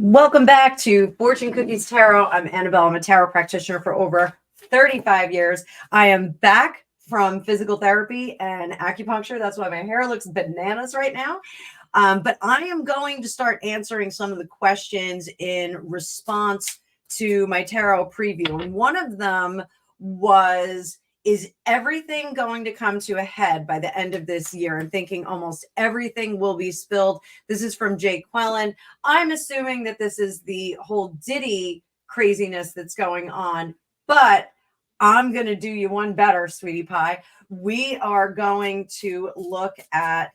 Welcome back to Fortune Cookies Tarot. I'm Annabelle. I'm a tarot practitioner for over 35 years. I am back from physical therapy and acupuncture. That's why my hair looks bananas right now. But I am going to start answering some of the questions in response to my tarot preview. And one of them was, is everything going to come to a head by the end of this year? And thinking almost everything will be spilled. This is from Jake Quellen. I'm assuming that this is the whole Diddy craziness that's going on, but I'm going to do you one better, sweetie pie. We are going to look at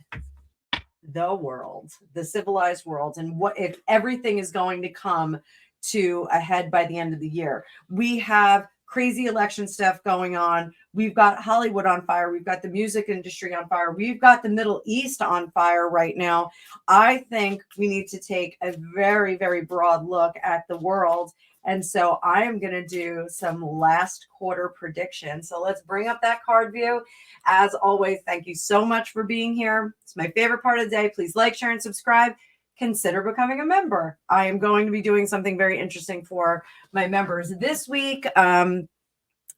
the world, the civilized world, and what if everything is going to come to a head by the end of the year. We have crazy election stuff going on. We've got Hollywood on fire. We've got the music industry on fire. We've got the Middle East on fire right now. I think we need to take a very, very broad look at the world. And so I am going to do some last quarter predictions. So let's bring up that card view. As always, thank you so much for being here. It's my favorite part of the day. Please like, share, and subscribe. Consider becoming a member. I am going to be doing something very interesting for my members this week. I'm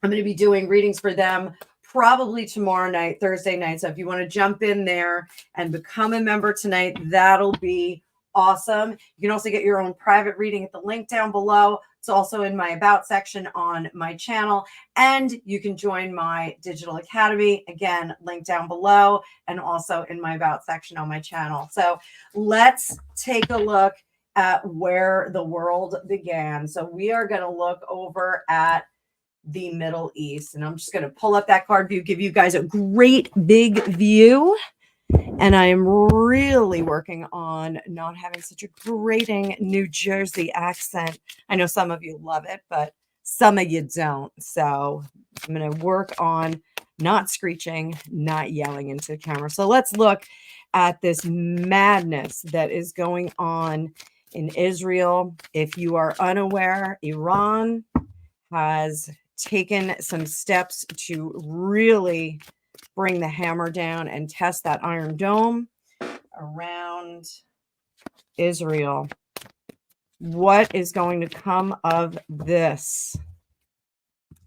going to be doing readings for them probably tomorrow night, Thursday night. So if you want to jump in there and become a member tonight, that'll be awesome. You can also get your own private reading at the link down below. It's also in my about section on my channel, and you can join my digital academy, again, link down below, and also in my about section on my channel. So let's take a look at where the world began. So we are going to look over at the Middle East, and I'm just going to pull up that card view, give you guys a great big view. And I am really working on not having such a grating New Jersey accent. I know some of you love it, but some of you don't. So I'm going to work on not screeching, not yelling into the camera. So let's look at this madness that is going on in Israel. If you are unaware, Iran has taken some steps to really bring the hammer down and test that Iron Dome around Israel. What is going to come of this?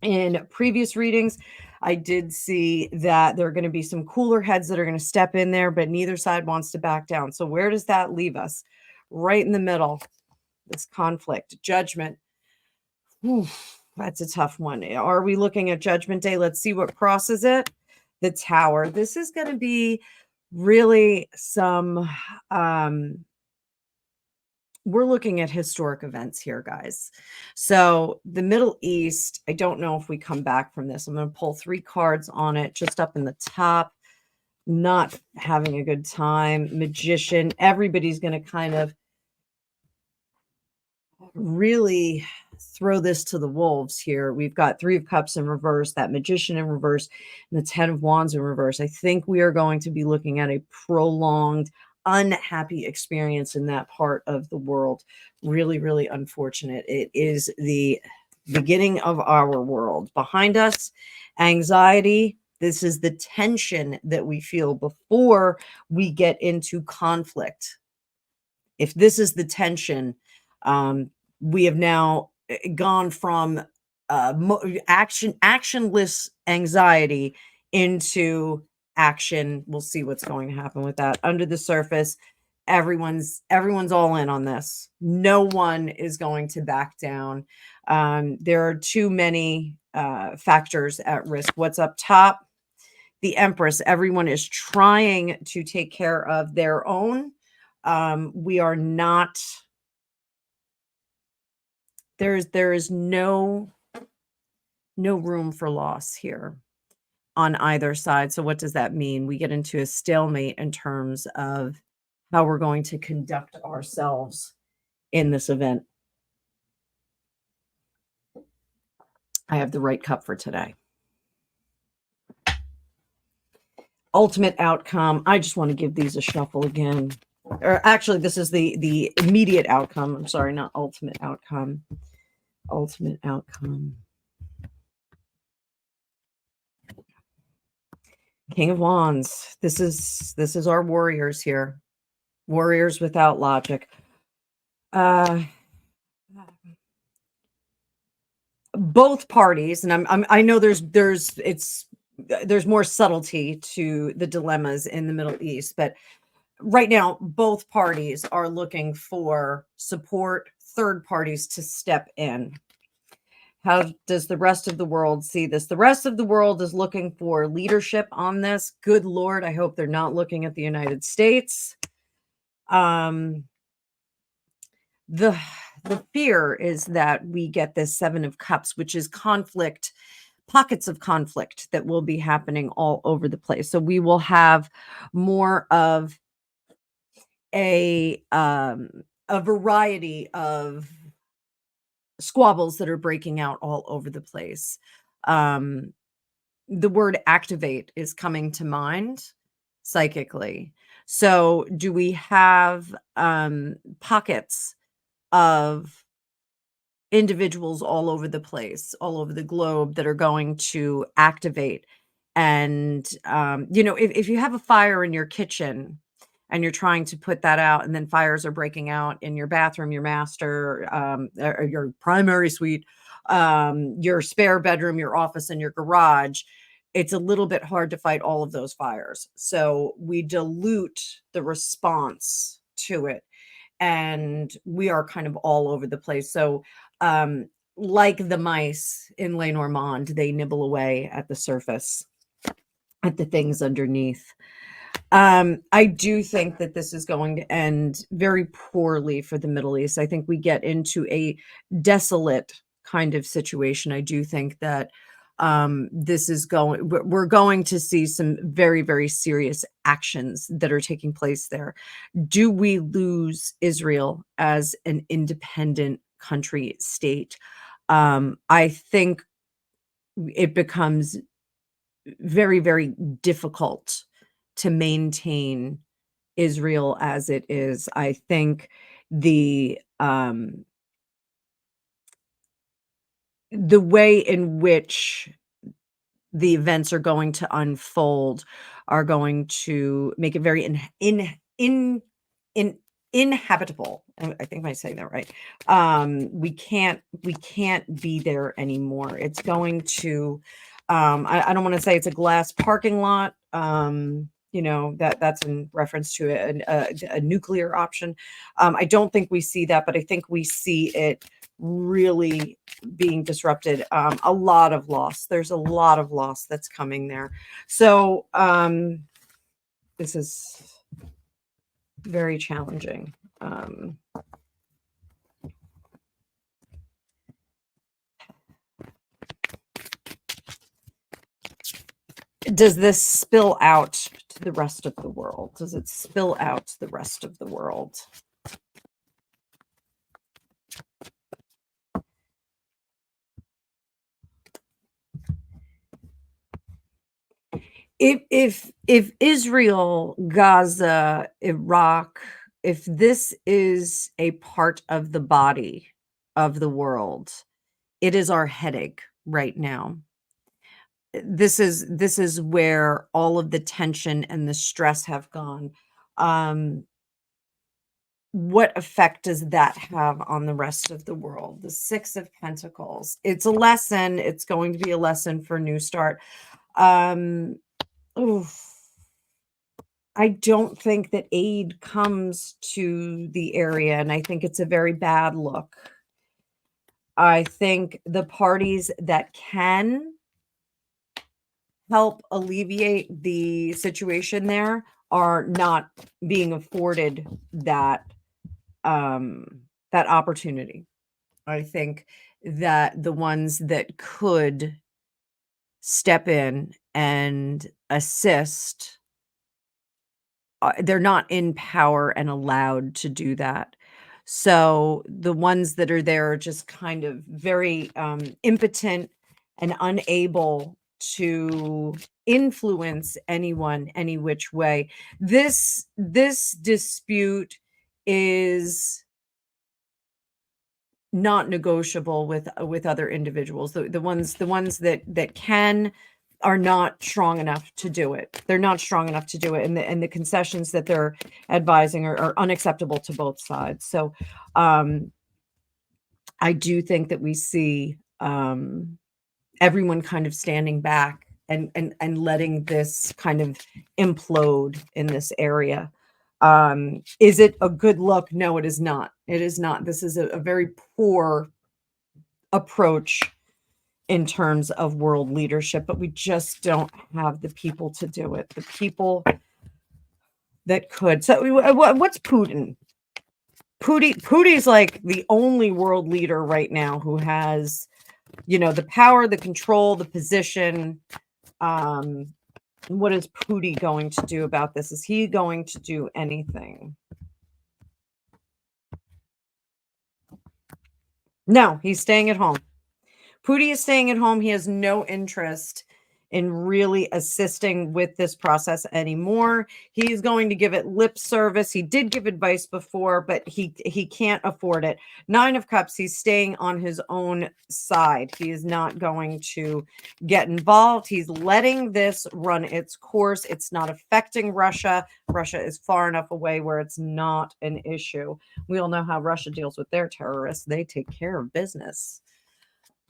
In previous readings, I did see that there are going to be some cooler heads that are going to step in there, but neither side wants to back down. So where does that leave us? Right in the middle, this conflict, judgment. That's a tough one. Are we looking at Judgment Day? Let's see what crosses it. The Tower. This is going to be really some, we're looking at historic events here, guys. So the Middle East, I don't know if we come back from this. I'm going to pull 3 cards on it, just up in the top. Not having a good time. Magician. Everybody's going to kind of really throw this to the wolves here. We've got 3 of Cups in reverse, that Magician in reverse, and the 10 of Wands in reverse. I think we are going to be looking at a prolonged, unhappy experience in that part of the world. Really, really unfortunate. It is the beginning of our world. Behind us, anxiety. This is the tension that we feel before we get into conflict. If this is the tension, we have now gone from actionless anxiety into action. We'll see what's going to happen with that. Under the surface, everyone's all in on this. No one is going to back down. There are too many factors at risk. What's up top? The Empress. Everyone is trying to take care of their own. We are not. There is no room for loss here on either side. So what does that mean? We get into a stalemate in terms of how we're going to conduct ourselves in this event. I have the right cup for today. Ultimate outcome. I just want to give these a shuffle again. Or actually, this is the immediate outcome. I'm sorry, not ultimate outcome. Ultimate outcome. King of Wands. This is our warriors here. Warriors without logic. Uh, both parties, and I know there's more subtlety to the dilemmas in the Middle East, but right now both parties are looking for support, third parties to step in. How does the rest of the world see this? The rest of the world is looking for leadership on this. Good Lord, I hope they're not looking at the United States. Um, the fear is that we get this Seven of Cups, which is conflict, pockets of conflict that will be happening all over the place. So we will have more of a variety of squabbles that are breaking out all over the place. The word activate is coming to mind psychically. So do we have pockets of individuals all over the place, all over the globe that are going to activate? And if you have a fire in your kitchen and you're trying to put that out, and then fires are breaking out in your bathroom, your master, or your primary suite, your spare bedroom, your office, and your garage, it's a little bit hard to fight all of those fires. So we dilute the response to it, and we are kind of all over the place. So, like the mice in Le Normand, they nibble away at the surface, at the things underneath. I do think that this is going to end very poorly for the Middle East. I think we get into a desolate kind of situation. I do think that we're going to see some very, very serious actions that are taking place there. Do we lose Israel as an independent country state? I think it becomes very, very difficult to maintain Israel as it is. I think the way in which the events are going to unfold are going to make it very in inhabitable. I think I'm saying that right. We can't be there anymore. It's going to I don't want to say it's a glass parking lot. That's in reference to a nuclear option. I don't think we see that, but I think we see it really being disrupted. A lot of loss. There's a lot of loss that's coming there. So this is very challenging. Does this spill out to the rest of the world? Does it spill out to the rest of the world? If Israel, Gaza, Iraq, if this is a part of the body of the world, it is our headache right now. This is where all of the tension and the stress have gone. What effect does that have on the rest of the world? The Six of Pentacles. It's a lesson. It's going to be a lesson for New Start. Oof. I don't think that aid comes to the area, and I think it's a very bad look. I think the parties that can help alleviate the situation there are not being afforded that that opportunity. I think that the ones that could step in and assist, they're not in power and allowed to do that. So the ones that are there are just kind of very impotent and unable to influence anyone any which way. This dispute is not negotiable with other individuals. The ones that can are not strong enough to do it. They're not strong enough to do it. And the concessions that they're advising are unacceptable to both sides. So I do think that we see everyone kind of standing back and letting this kind of implode in this area. Is it a good look? No, it is not. It is not. This is a very poor approach in terms of world leadership, but we just don't have the people to do it. The people that could. So what's Putin? Putin's like the only world leader right now who has, the power, the control, the position. What is Putin going to do about this? Is he going to do anything? No, he's staying at home. Putin is staying at home. He has no interest in really assisting with this process anymore. He's going to give it lip service. He did give advice before, but he can't afford it. 9 of Cups, he's staying on his own side. He is not going to get involved. He's letting this run its course. It's not affecting Russia. Russia is far enough away where it's not an issue. We all know how Russia deals with their terrorists. They take care of business.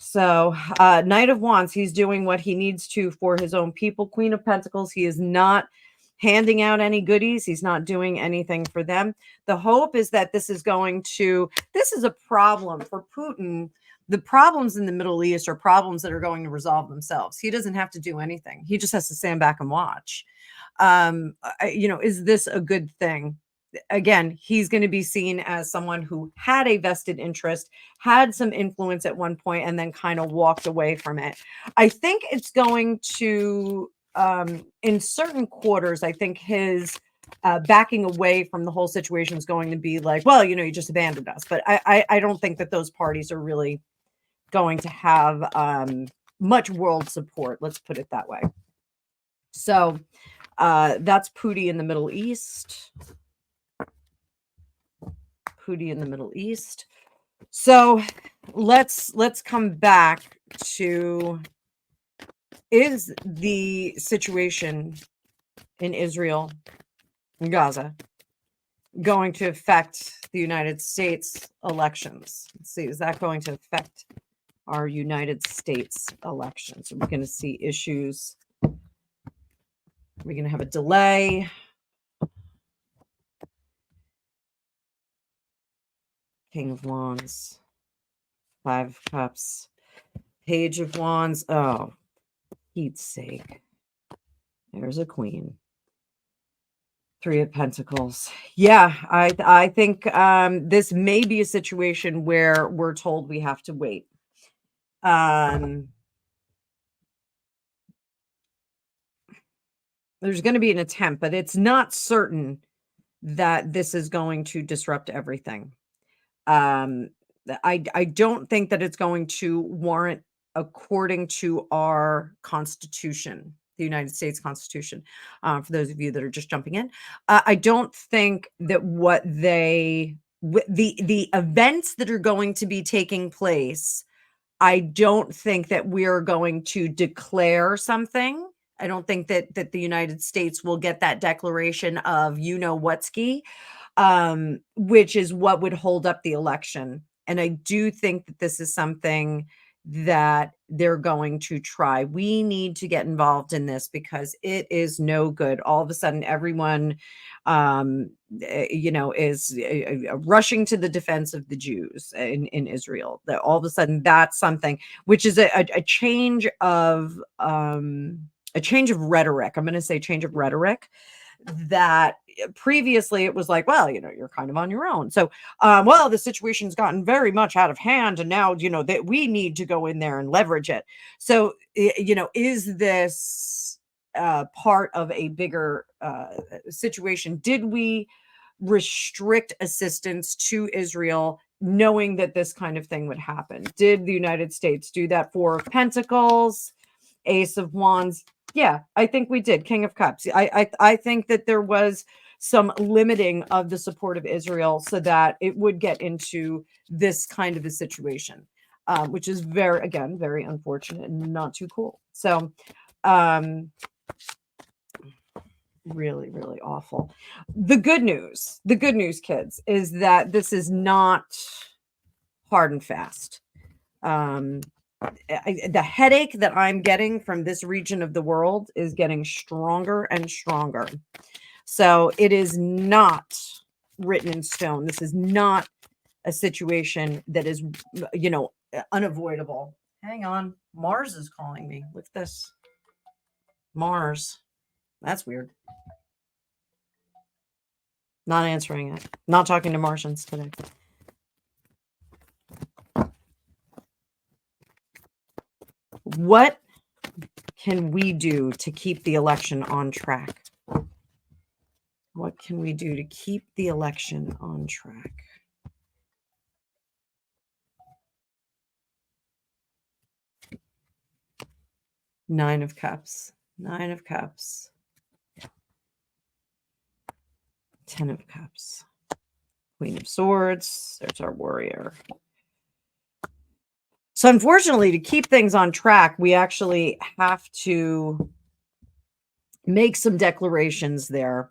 So Knight of Wands, he's doing what he needs to for his own people. Queen of Pentacles, he is not handing out any goodies. He's not doing anything for them. The hope is that this is a problem for Putin. The problems in the Middle East are problems that are going to resolve themselves. He doesn't have to do anything. He just has to stand back and watch. Is this a good thing? Again, he's going to be seen as someone who had a vested interest, had some influence at one point, and then kind of walked away from it. I think it's going to, in certain quarters, I think his backing away from the whole situation is going to be like, well, you just abandoned us. But I don't think that those parties are really going to have much world support. Let's put it that way. So that's Putin in the Middle East. In the Middle East. So let's come back to, is the situation in Israel and Gaza going to affect the United States elections? Let's see, is that going to affect our United States elections? Are we going to see issues? Are we going to have a delay? King of Wands, 5 of Cups, Page of Wands. Oh, Pete's sake. There's a Queen. 3 of Pentacles. Yeah, I think this may be a situation where we're told we have to wait. There's going to be an attempt, but it's not certain that this is going to disrupt everything. I don't think that it's going to warrant, according to our Constitution, the United States Constitution, for those of you that are just jumping in. I don't think that the events that are going to be taking place, I don't think that we're going to declare something. I don't think that the United States will get that declaration of whatski, which is what would hold up the election. And I do think that this is something that they're going to try. We need to get involved in this because it is no good. All of a sudden, everyone, is rushing to the defense of the Jews in Israel. That all of a sudden, that's something which is a change of rhetoric. I'm going to say change of rhetoric. That previously it was like, well, you're kind of on your own. So, the situation's gotten very much out of hand, and now, that we need to go in there and leverage it. So, is this part of a bigger situation? Did we restrict assistance to Israel knowing that this kind of thing would happen? Did the United States do that? 4 of Pentacles, Ace of Wands. Yeah, I think we did. King of Cups. I think that there was some limiting of the support of Israel so that it would get into this kind of a situation, which is very unfortunate and not too cool. So Really, really awful. The good news, kids, is that this is not hard and fast. The headache that I'm getting from this region of the world is getting stronger and stronger. So it is not written in stone. This is not a situation that is, unavoidable. Hang on. Mars is calling me. Look at this. Mars. That's weird. Not answering it. Not talking to Martians today. What can we do to keep the election on track? What can we do to keep the election on track? Nine of Cups. 10 of Cups. Queen of Swords. There's our warrior. So unfortunately, to keep things on track, we actually have to make some declarations there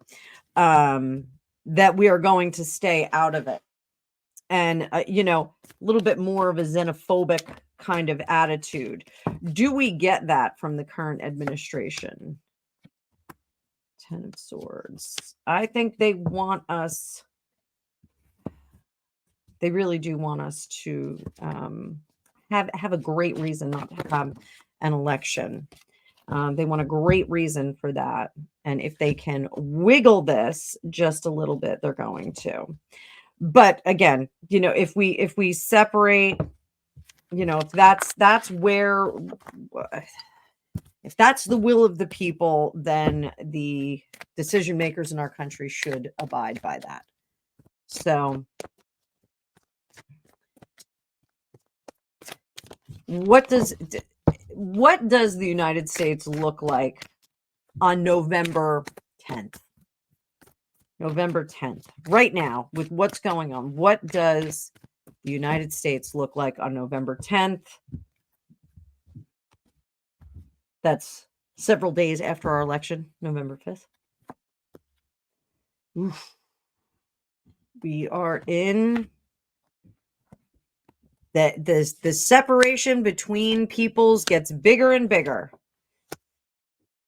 that we are going to stay out of it. And, a little bit more of a xenophobic kind of attitude. Do we get that from the current administration? 10 of Swords. I think they want us. They really do want us to have a great reason not to have an election. They want a great reason for that. And if they can wiggle this just a little bit, they're going to. But again, if we separate, if that's where, if that's the will of the people, then the decision makers in our country should abide by that. So what does the United States look like on November 10th? November 10th, right now, with what's going on, what does the United States look like on November 10th? That's several days after our election, November 5th. Oof. We are in the separation between peoples gets bigger and bigger.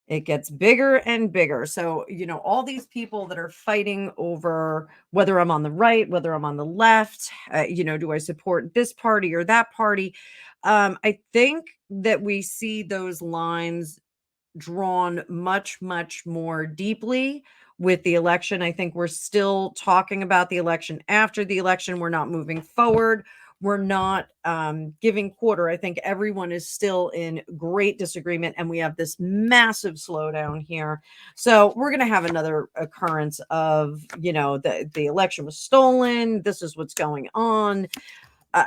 It gets bigger and bigger. So, all these people that are fighting over whether I'm on the right, whether I'm on the left, do I support this party or that party? I think that we see those lines drawn much, much more deeply with the election. I think we're still talking about the election after the election. We're not moving forward. We're not giving quarter. I think everyone is still in great disagreement, and we have this massive slowdown here. So we're going to have another occurrence of, the election was stolen. This is what's going on.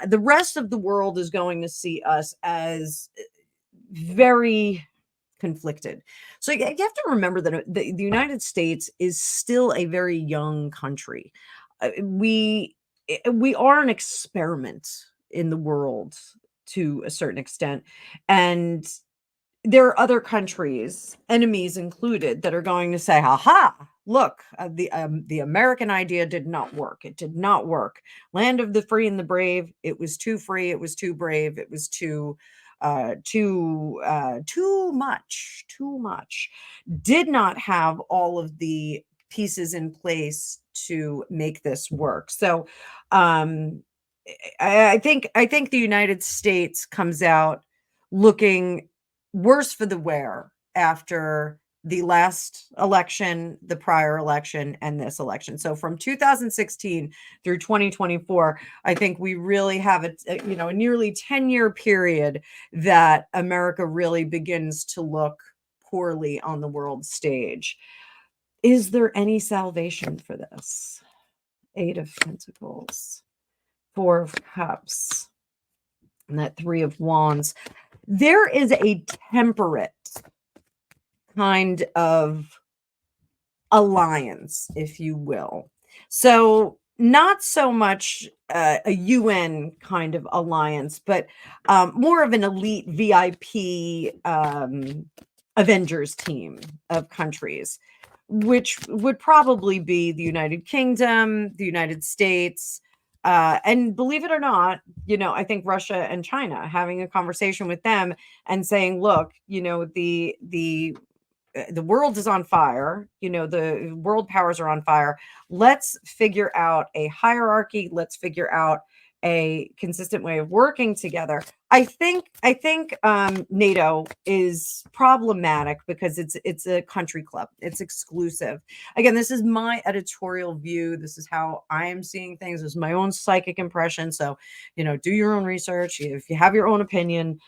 The rest of the world is going to see us as very conflicted. So you have to remember that the United States is still a very young country. We are an experiment in the world to a certain extent, and there are other countries, enemies included, that are going to say, "Ha! Look, the American idea did not work. It did not work. Land of the free and the brave. It was too free. It was too brave. It was too much. Did not have all of the pieces in place to make this work." So I think the United States comes out looking worse for the wear after the last election, the prior election, and this election. So from 2016 through 2024, I think we really have a nearly 10-year period that America really begins to look poorly on the world stage. Is there any salvation for this? 8 of Pentacles, 4 of Cups, and that 3 of Wands. There is a temperate kind of alliance, if you will. So not so much a UN kind of alliance, but more of an elite VIP Avengers team of countries, which would probably be the United Kingdom, the United States, and believe it or not, I think Russia and China, having a conversation with them and saying, look, the world is on fire, the world powers are on fire. Let's figure out a hierarchy. Let's figure out a consistent way of working together. I think NATO is problematic because it's a country club. It's exclusive. Again, this is my editorial view. This is how I am seeing things. This is my own psychic impression. So, do your own research. If you have your own opinion,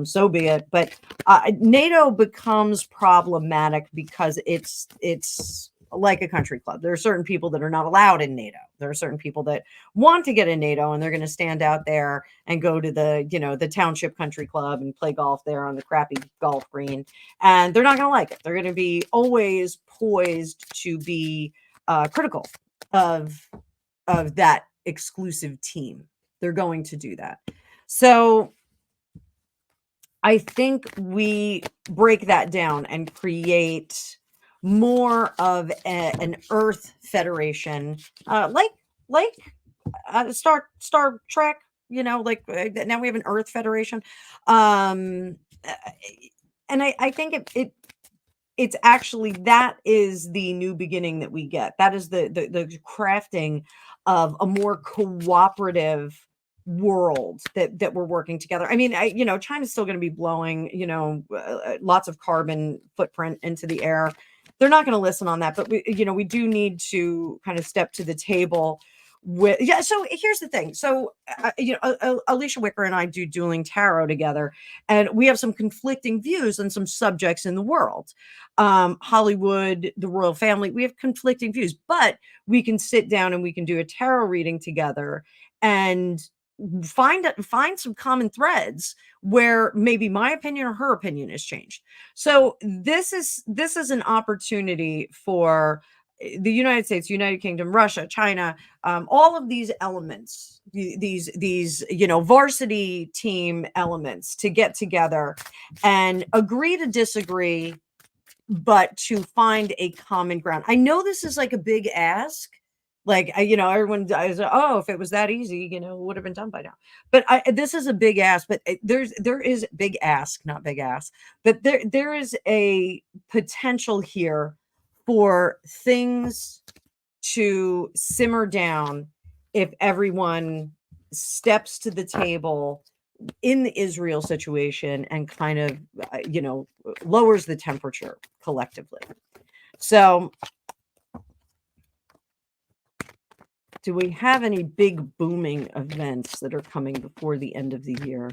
so be it. But NATO becomes problematic because it's like a country club. There are certain people that are not allowed in NATO. There are certain people that want to get in NATO, and they're going to stand out there and go to the township country club and play golf there on the crappy golf green, and they're not going to like it. They're going to be always poised to be critical of that exclusive team. They're going to do that. So I think we break that down and create more of an Earth Federation, like Star Trek. Now we have an Earth Federation, and I think it's actually, that is the new beginning that we get. That is the crafting of a more cooperative world that we're working together. I mean, China's still going to be blowing, lots of carbon footprint into the air. They're not going to listen on that, but we do need to kind of step to the table with, yeah. So here's the thing. So, Alicia Wicker and I do dueling tarot together, and we have some conflicting views on some subjects in the world. Hollywood, the royal family, we have conflicting views, but we can sit down and we can do a tarot reading together and find some common threads where maybe my opinion or her opinion has changed. So this is an opportunity for the United States, United Kingdom, Russia, China, all of these elements, these varsity team elements, to get together and agree to disagree, but to find a common ground. I know this is like a big ask. Like, everyone dies. Oh, if it was that easy, it would have been done by now. But this is a big ask. But there is big ask, not big ass. But there is a potential here for things to simmer down if everyone steps to the table in the Israel situation and kind of, lowers the temperature collectively. So, do we have any big booming events that are coming before the end of the year?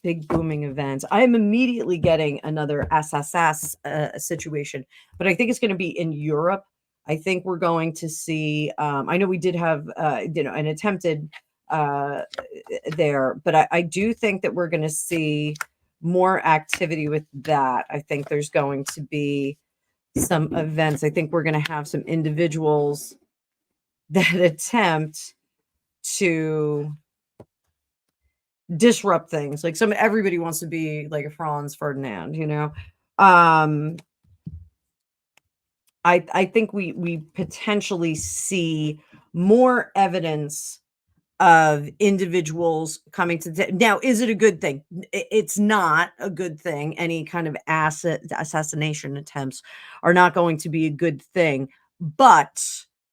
Big booming events. I'm immediately getting another SSS situation, but I think it's going to be in Europe. I think we're going to see, I know we did have, an attempted there, but I do think that we're going to see more activity with that. I think there's going to be some events. I think we're going to have some individuals that attempt to disrupt things. Like everybody wants to be like a Franz Ferdinand, I think we potentially see more evidence of individuals coming to now. Is it a good thing? It's not a good thing. Any kind of assassination attempts are not going to be a good thing, but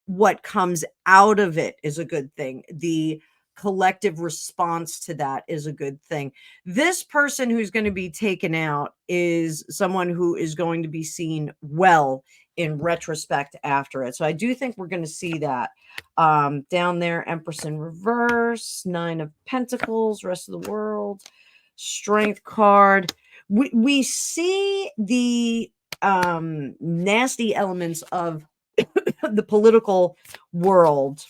what comes out of it is a good thing. The collective response to that is a good thing. This person who's going to be taken out is someone who is going to be seen well in retrospect after it. So I do think we're going to see that. Down there, Empress in reverse, 9 of Pentacles, rest of the world, Strength card. We see the nasty elements of the political world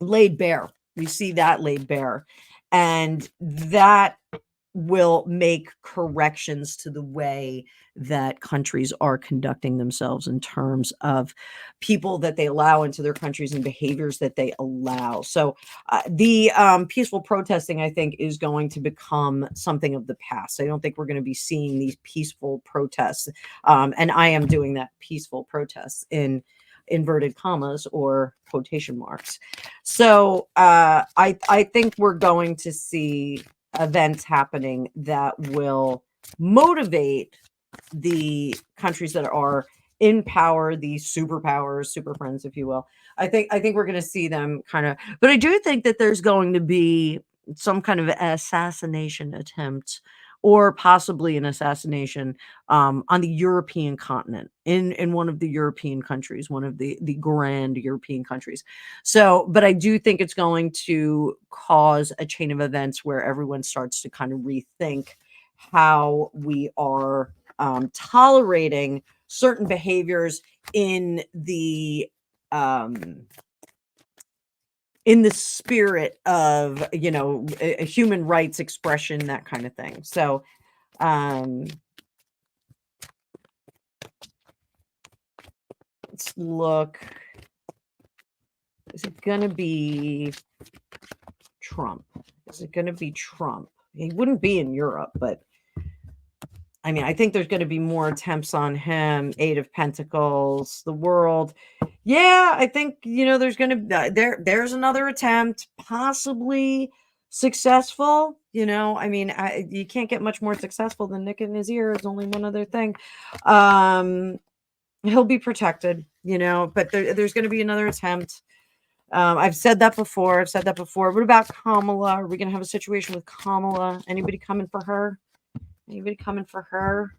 laid bare. We see that laid bare, and that will make corrections to the way that countries are conducting themselves in terms of people that they allow into their countries and behaviors that they allow. So the peaceful protesting, I think, is going to become something of the past. I don't think we're going to be seeing these peaceful protests. And I am doing that peaceful protests in inverted commas or quotation marks. So I think we're going to see events happening that will motivate the countries that are in power, these superpowers, super friends, if you will. I think we're going to see them kind of, but I do think that there's going to be some kind of assassination attempt or possibly an assassination on the European continent in one of the European countries, one of the grand European countries. So, but I do think it's going to cause a chain of events where everyone starts to kind of rethink how we are tolerating certain behaviors in the um, spirit of a human rights expression, that kind of thing. So um, let's look. Is it gonna be Trump? Is it gonna be Trump? He wouldn't be in Europe, but I mean, I think there's going to be more attempts on him. Eight of Pentacles, the World. Yeah, I think there's going to there's another attempt, possibly successful. I mean, you can't get much more successful than Nick in his ear. Is only one other thing. He'll be protected, but there's going to be another attempt. I've said that before. What about Kamala? Are we going to have a situation with Kamala? Anybody coming for her? Anybody coming for her?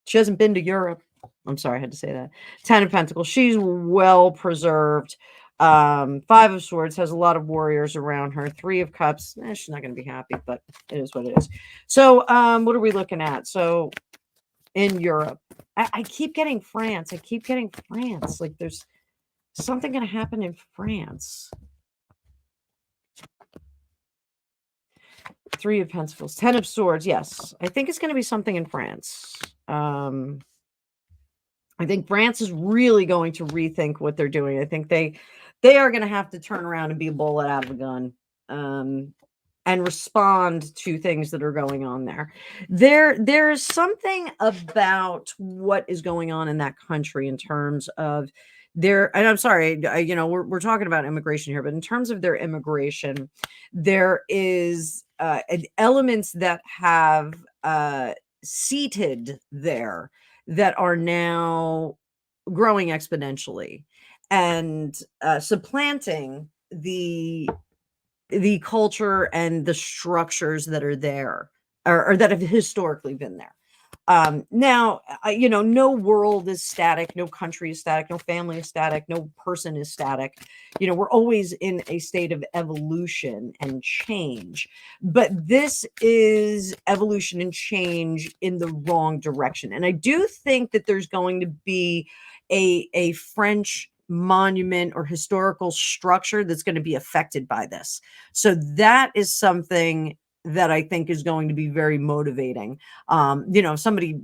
She hasn't been to Europe. I'm sorry, I had to say that. 10 of Pentacles. She's well preserved. 5 of Swords has a lot of warriors around her. 3 of Cups. She's not going to be happy, but it is what it is. So what are we looking at? So in Europe, I keep getting France. Like there's something going to happen in France. 3 of Pentacles, 10 of Swords. Yes, I think it's going to be something in France. I think France is really going to rethink what they're doing. I think they are going to have to turn around and be a bullet out of a gun, and respond to things that are going on there. There is something about what is going on in that country in terms of and I'm sorry, we're talking about immigration here, but in terms of their immigration, there is elements that have seated there that are now growing exponentially and supplanting the culture and the structures that are there or that have historically been there. Now, no world is static, no country is static, no family is static, no person is static. We're always in a state of evolution and change, but this is evolution and change in the wrong direction. And I do think that there's going to be a French monument or historical structure that's going to be affected by this. So that is something that I think is going to be very motivating. Somebody,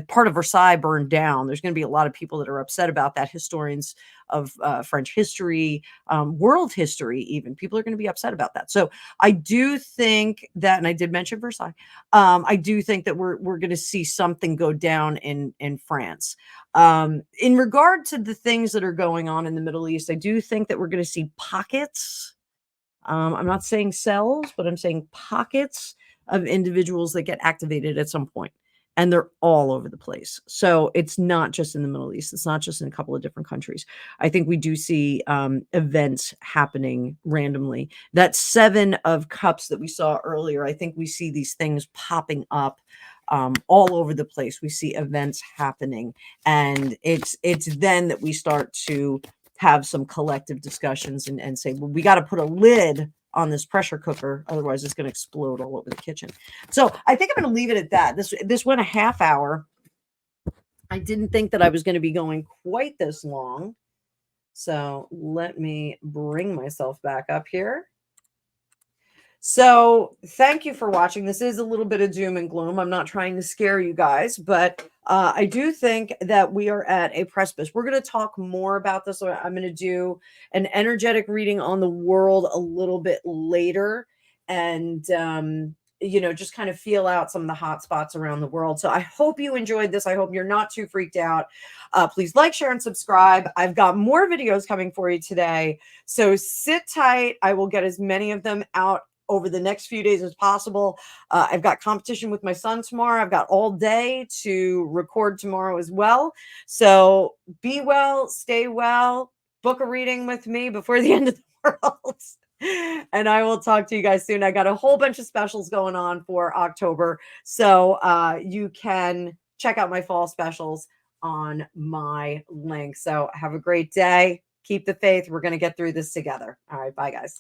part of Versailles burned down. There's going to be a lot of people that are upset about that. Historians of French history, world history, even people are going to be upset about that. So I do think that, and I did mention Versailles. I do think that we're going to see something go down in France. In regard to the things that are going on in the Middle East, I do think that we're going to see pockets. I'm not saying cells, but I'm saying pockets of individuals that get activated at some point, and they're all over the place. So it's not just in the Middle East. It's not just in a couple of different countries. I think we do see events happening randomly. That 7 of Cups that we saw earlier, I think we see these things popping up all over the place. We see events happening, and it's then that we start to have some collective discussions and say, well, we got to put a lid on this pressure cooker. Otherwise it's going to explode all over the kitchen. So I think I'm going to leave it at that. This went a half hour. I didn't think that I was going to be going quite this long. So let me bring myself back up here. So thank you for watching. This is a little bit of doom and gloom. I'm not trying to scare you guys, but I do think that we are at a precipice. We're going to talk more about this. I'm going to do an energetic reading on the world a little bit later, and just kind of feel out some of the hot spots around the world. So I hope you enjoyed this. I hope you're not too freaked out. Please like, share, and subscribe. I've got more videos coming for you today, so sit tight. I will get as many of them out over the next few days as possible. I've got competition with my son tomorrow. I've got all day to record tomorrow as well. So be well, stay well, book a reading with me before the end of the world. And I will talk to you guys soon. I got a whole bunch of specials going on for October. So you can check out my fall specials on my link. So have a great day. Keep the faith. We're going to get through this together. All right. Bye, guys.